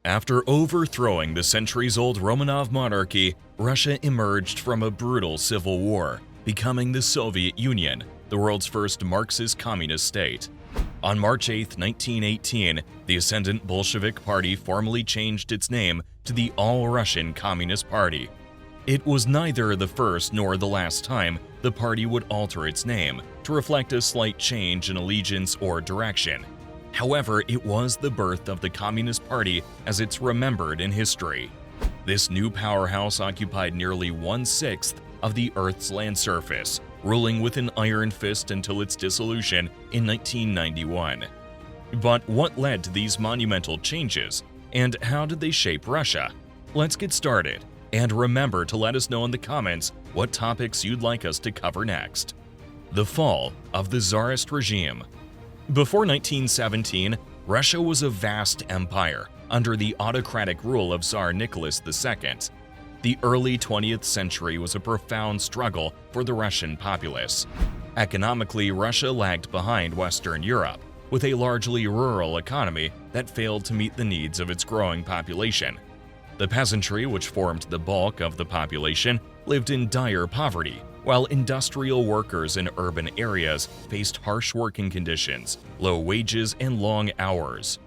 After overthrowing the centuries-old Romanov monarchy, Russia emerged from a brutal civil war, becoming the Soviet Union, the world's first Marxist-Communist state. On March 8, 1918, the ascendant Bolshevik Party formally changed its name to the All-Russian Communist Party. It was neither the first nor the last time the party would alter its name to reflect a slight change in allegiance or direction. However, it was the birth of the Communist Party as it's remembered in history. This new powerhouse occupied nearly 1/6 of the Earth's land surface, ruling with an iron fist until its dissolution in 1991. But what led to these monumental changes, and how did they shape Russia? Let's get started, and remember to let us know in the comments what topics you'd like us to cover next. The fall of the Tsarist regime. Before 1917, Russia was a vast empire under the autocratic rule of Tsar Nicholas II. The early 20th century was a profound struggle for the Russian populace. Economically, Russia lagged behind Western Europe, with a largely rural economy that failed to meet the needs of its growing population. The peasantry, which formed the bulk of the population, lived in dire poverty, while industrial workers in urban areas faced harsh working conditions, low wages, and long hours.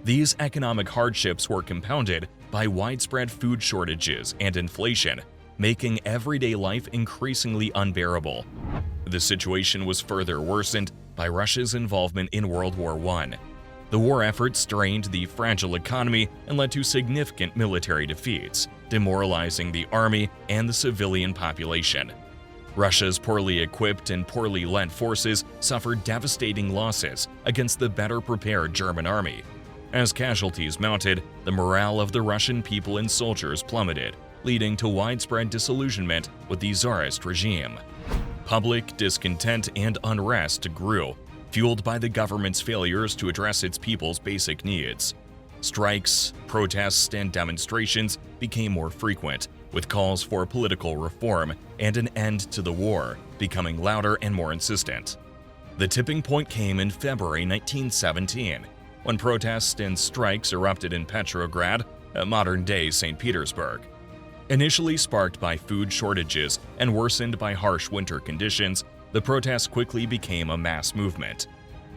These economic hardships were compounded by widespread food shortages and inflation, making everyday life increasingly unbearable. The situation was further worsened by Russia's involvement in World War I. The war effort strained the fragile economy and led to significant military defeats, demoralizing the army and the civilian population. Russia's poorly equipped and poorly led forces suffered devastating losses against the better prepared German army. As casualties mounted, the morale of the Russian people and soldiers plummeted, leading to widespread disillusionment with the Tsarist regime. Public discontent and unrest grew, fueled by the government's failures to address its people's basic needs. Strikes, protests, and demonstrations became more frequent, with calls for political reform and an end to the war becoming louder and more insistent. The tipping point came in February 1917, when protests and strikes erupted in Petrograd, modern-day St. Petersburg. Initially sparked by food shortages and worsened by harsh winter conditions, the protests quickly became a mass movement.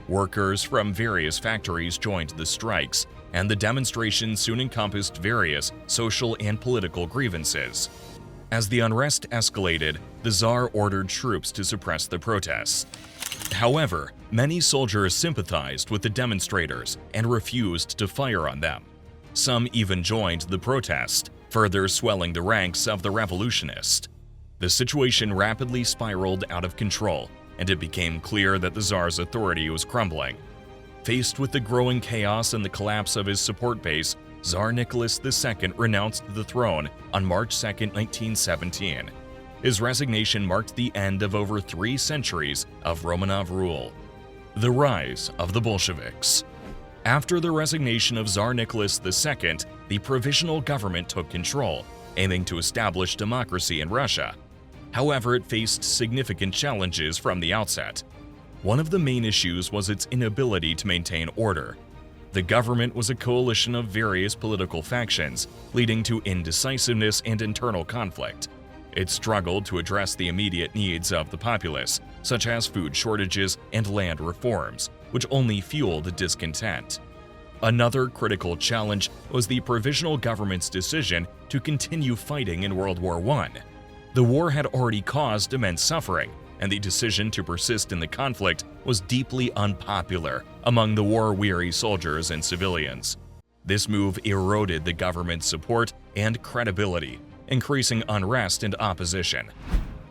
Workers from various factories joined the strikes, and the demonstrations soon encompassed various social and political grievances. As the unrest escalated, the Tsar ordered troops to suppress the protests. However, many soldiers sympathized with the demonstrators and refused to fire on them. Some even joined the protest, further swelling the ranks of the revolutionists. The situation rapidly spiraled out of control, and it became clear that the Tsar's authority was crumbling. Faced with the growing chaos and the collapse of his support base, Tsar Nicholas II renounced the throne on March 2, 1917. His resignation marked the end of over 3 centuries of Romanov rule. The rise of the Bolsheviks. After the resignation of Tsar Nicholas II, the provisional government took control, aiming to establish democracy in Russia. However, it faced significant challenges from the outset. One of the main issues was its inability to maintain order. The government was a coalition of various political factions, leading to indecisiveness and internal conflict. It struggled to address the immediate needs of the populace, such as food shortages and land reforms, which only fueled discontent. Another critical challenge was the provisional government's decision to continue fighting in World War I. The war had already caused immense suffering, and the decision to persist in the conflict was deeply unpopular among the war-weary soldiers and civilians. This move eroded the government's support and credibility, increasing unrest and opposition.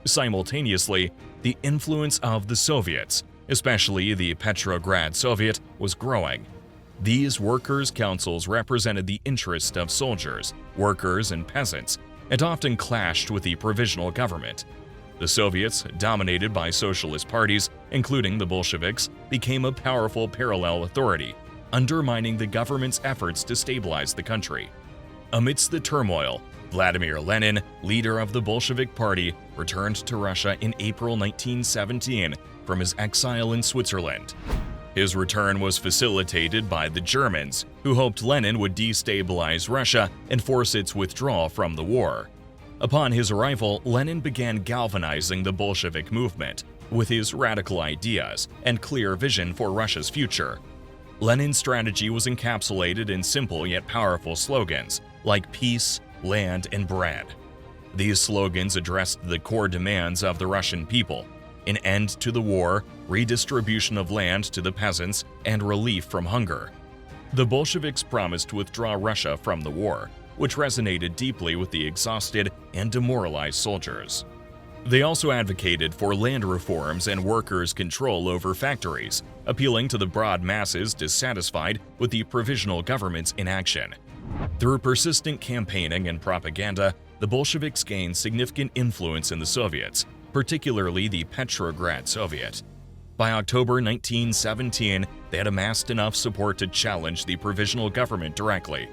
Simultaneously, the influence of the Soviets, especially the Petrograd Soviet, was growing. These workers' councils represented the interests of soldiers, workers, and peasants, and often clashed with the provisional government. The Soviets, dominated by socialist parties, including the Bolsheviks, became a powerful parallel authority, undermining the government's efforts to stabilize the country. Amidst the turmoil, Vladimir Lenin, leader of the Bolshevik Party, returned to Russia in April 1917 from his exile in Switzerland. His return was facilitated by the Germans, who hoped Lenin would destabilize Russia and force its withdrawal from the war. Upon his arrival, Lenin began galvanizing the Bolshevik movement with his radical ideas and clear vision for Russia's future. Lenin's strategy was encapsulated in simple yet powerful slogans like peace, land, and bread. These slogans addressed the core demands of the Russian people: an end to the war, redistribution of land to the peasants, and relief from hunger. The Bolsheviks promised to withdraw Russia from the war, which resonated deeply with the exhausted and demoralized soldiers. They also advocated for land reforms and workers' control over factories, appealing to the broad masses dissatisfied with the provisional government's inaction. Through persistent campaigning and propaganda, the Bolsheviks gained significant influence in the Soviets, particularly the Petrograd Soviet. By October 1917, they had amassed enough support to challenge the provisional government directly.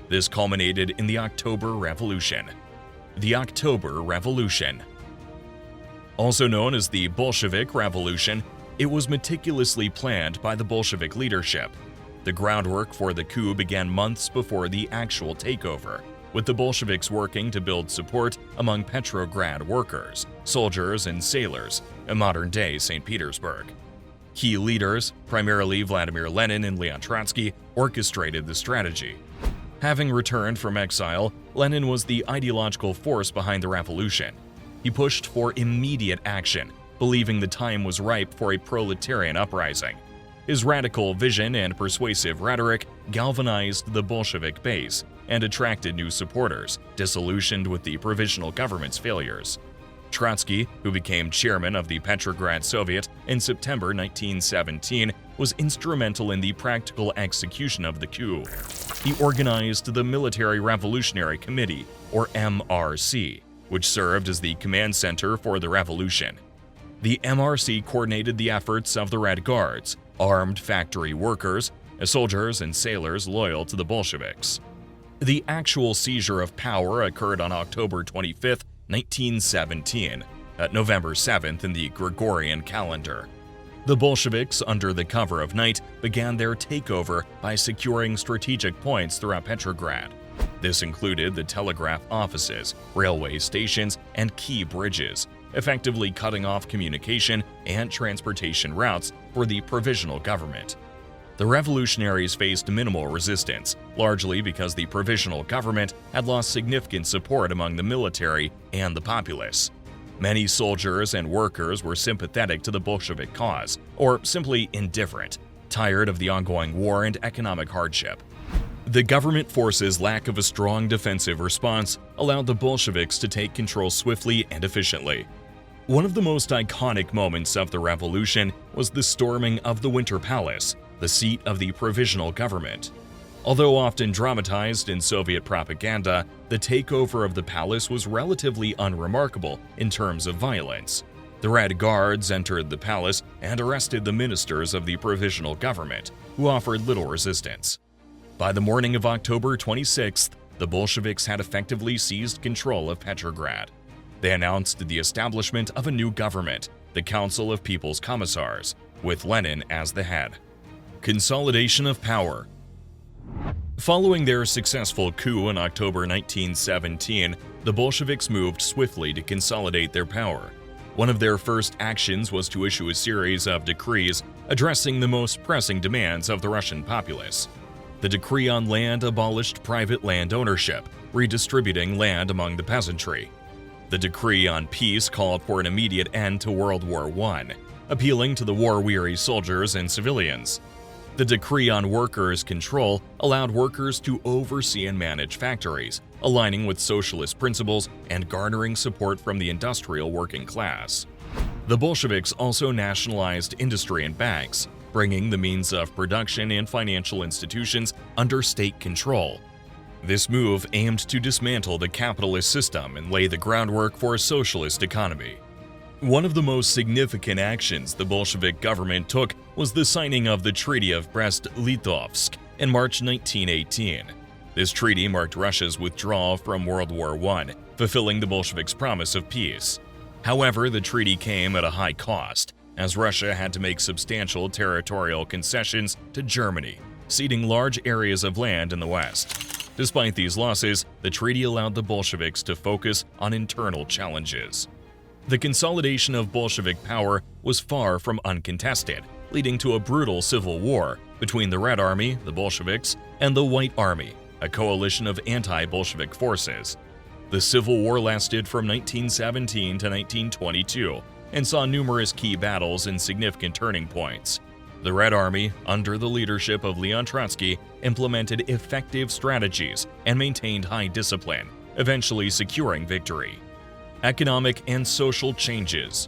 This culminated in the October Revolution. The October Revolution, also known as the Bolshevik Revolution, it was meticulously planned by the Bolshevik leadership. The groundwork for the coup began months before the actual takeover, with the Bolsheviks working to build support among Petrograd workers, soldiers, and sailors in modern-day St. Petersburg. Key leaders, primarily Vladimir Lenin and Leon Trotsky, orchestrated the strategy. Having returned from exile, Lenin was the ideological force behind the revolution. He pushed for immediate action, believing the time was ripe for a proletarian uprising. His radical vision and persuasive rhetoric galvanized the Bolshevik base and attracted new supporters, disillusioned with the provisional government's failures. Trotsky, who became chairman of the Petrograd Soviet in September 1917, was instrumental in the practical execution of the coup. He organized the Military Revolutionary Committee, or MRC, which served as the command center for the revolution. The MRC coordinated the efforts of the Red Guards, armed factory workers, soldiers, and sailors loyal to the Bolsheviks. The actual seizure of power occurred on October 25, 1917, at November 7th in the Gregorian calendar. The Bolsheviks, under the cover of night, began their takeover by securing strategic points throughout Petrograd. This included the telegraph offices, railway stations, and key bridges, effectively cutting off communication and transportation routes for the provisional government. The revolutionaries faced minimal resistance, largely because the provisional government had lost significant support among the military and the populace. Many soldiers and workers were sympathetic to the Bolshevik cause, or simply indifferent, tired of the ongoing war and economic hardship. The government forces' lack of a strong defensive response allowed the Bolsheviks to take control swiftly and efficiently. One of the most iconic moments of the revolution was the storming of the Winter Palace, the seat of the provisional government. Although often dramatized in Soviet propaganda, the takeover of the palace was relatively unremarkable in terms of violence. The Red Guards entered the palace and arrested the ministers of the provisional government, who offered little resistance. By the morning of October 26th, the Bolsheviks had effectively seized control of Petrograd. They announced the establishment of a new government, the Council of People's Commissars, with Lenin as the head. Consolidation of power. Following their successful coup in October 1917, the Bolsheviks moved swiftly to consolidate their power. One of their first actions was to issue a series of decrees addressing the most pressing demands of the Russian populace. The decree on land abolished private land ownership, redistributing land among the peasantry. The decree on peace called for an immediate end to World War I, appealing to the war-weary soldiers and civilians. The decree on workers' control allowed workers to oversee and manage factories, aligning with socialist principles and garnering support from the industrial working class. The Bolsheviks also nationalized industry and banks, bringing the means of production and financial institutions under state control. This move aimed to dismantle the capitalist system and lay the groundwork for a socialist economy. One of the most significant actions the Bolshevik government took was the signing of the Treaty of Brest-Litovsk in March 1918. This treaty marked Russia's withdrawal from World War I, fulfilling the Bolsheviks' promise of peace. However, the treaty came at a high cost. as Russia had to make substantial territorial concessions to Germany, ceding large areas of land in the West. Despite these losses, the treaty allowed the Bolsheviks to focus on internal challenges. The consolidation of Bolshevik power was far from uncontested, leading to a brutal civil war between the Red Army, the Bolsheviks, and the White Army, a coalition of anti-Bolshevik forces. The Civil War lasted from 1917 to 1922 and saw numerous key battles and significant turning points. The Red Army, under the leadership of Leon Trotsky, implemented effective strategies and maintained high discipline, eventually securing victory. Economic and social changes.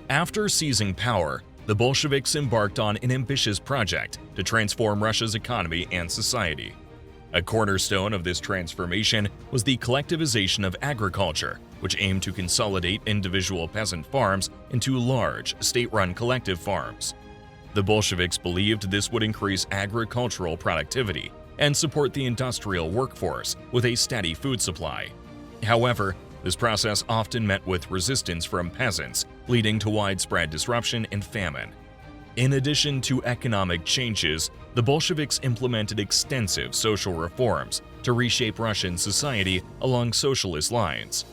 After seizing power, the Bolsheviks embarked on an ambitious project to transform Russia's economy and society. A cornerstone of this transformation was the collectivization of agriculture, which aimed to consolidate individual peasant farms into large, state-run collective farms. The Bolsheviks believed this would increase agricultural productivity and support the industrial workforce with a steady food supply. However, this process often met with resistance from peasants, leading to widespread disruption and famine. In addition to economic changes, the Bolsheviks implemented extensive social reforms to reshape Russian society along socialist lines.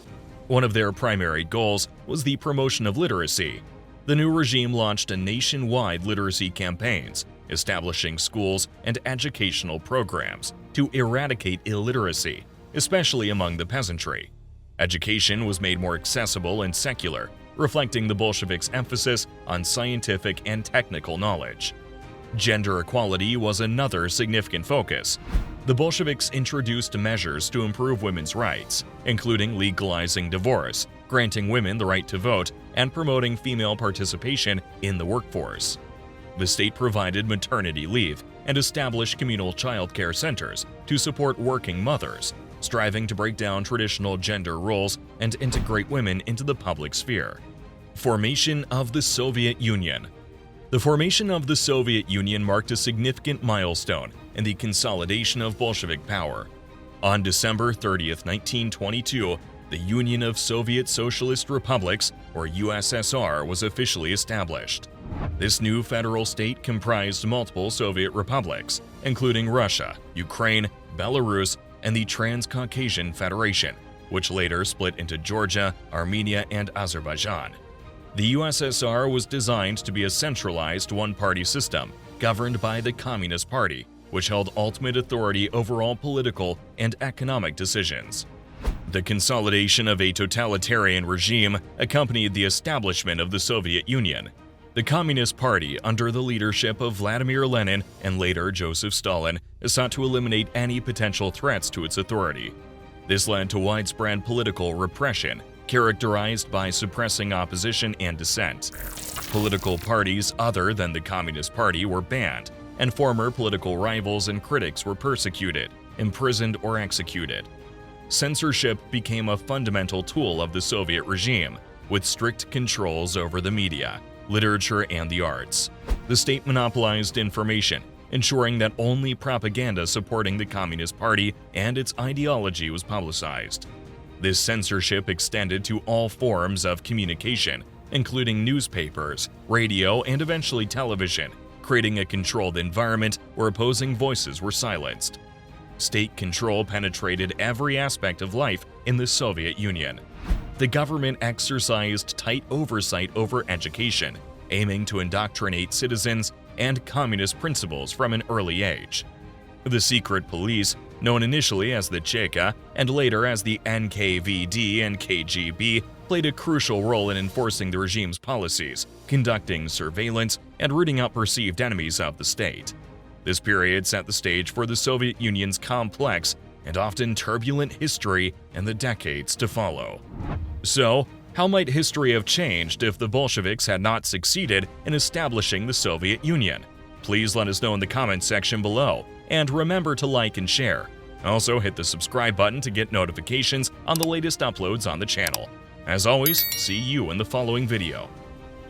One of their primary goals was the promotion of literacy. The new regime launched a nationwide literacy campaigns, establishing schools and educational programs to eradicate illiteracy, especially among the peasantry. Education was made more accessible and secular, reflecting the Bolsheviks' emphasis on scientific and technical knowledge. Gender equality was another significant focus. The Bolsheviks introduced measures to improve women's rights, including legalizing divorce, granting women the right to vote, and promoting female participation in the workforce. The state provided maternity leave and established communal childcare centers to support working mothers, striving to break down traditional gender roles and integrate women into the public sphere. Formation of the Soviet Union. The formation of the Soviet Union marked a significant milestone in the consolidation of Bolshevik power. On December 30, 1922, the Union of Soviet Socialist Republics, or USSR, was officially established. This new federal state comprised multiple Soviet republics, including Russia, Ukraine, Belarus, and the Transcaucasian Federation, which later split into Georgia, Armenia, and Azerbaijan. The USSR was designed to be a centralized one-party system governed by the Communist Party, which held ultimate authority over all political and economic decisions. The consolidation of a totalitarian regime accompanied the establishment of the Soviet Union. The Communist Party, under the leadership of Vladimir Lenin and later Joseph Stalin, sought to eliminate any potential threats to its authority. This led to widespread political repression, characterized by suppressing opposition and dissent. Political parties other than the Communist Party were banned, and former political rivals and critics were persecuted, imprisoned, or executed. Censorship became a fundamental tool of the Soviet regime, with strict controls over the media, literature, and the arts. The state monopolized information, ensuring that only propaganda supporting the Communist Party and its ideology was publicized. This censorship extended to all forms of communication, including newspapers, radio, and eventually television, creating a controlled environment where opposing voices were silenced. State control penetrated every aspect of life in the Soviet Union. The government exercised tight oversight over education, aiming to indoctrinate citizens and communist principles from an early age. The secret police, known initially as the Cheka and later as the NKVD and KGB, played a crucial role in enforcing the regime's policies, conducting surveillance, and rooting out perceived enemies of the state. This period set the stage for the Soviet Union's complex and often turbulent history in the decades to follow. So, how might history have changed if the Bolsheviks had not succeeded in establishing the Soviet Union? Please let us know in the comments section below, and remember to like and share. Also, hit the subscribe button to get notifications on the latest uploads on the channel. As always, see you in the following video.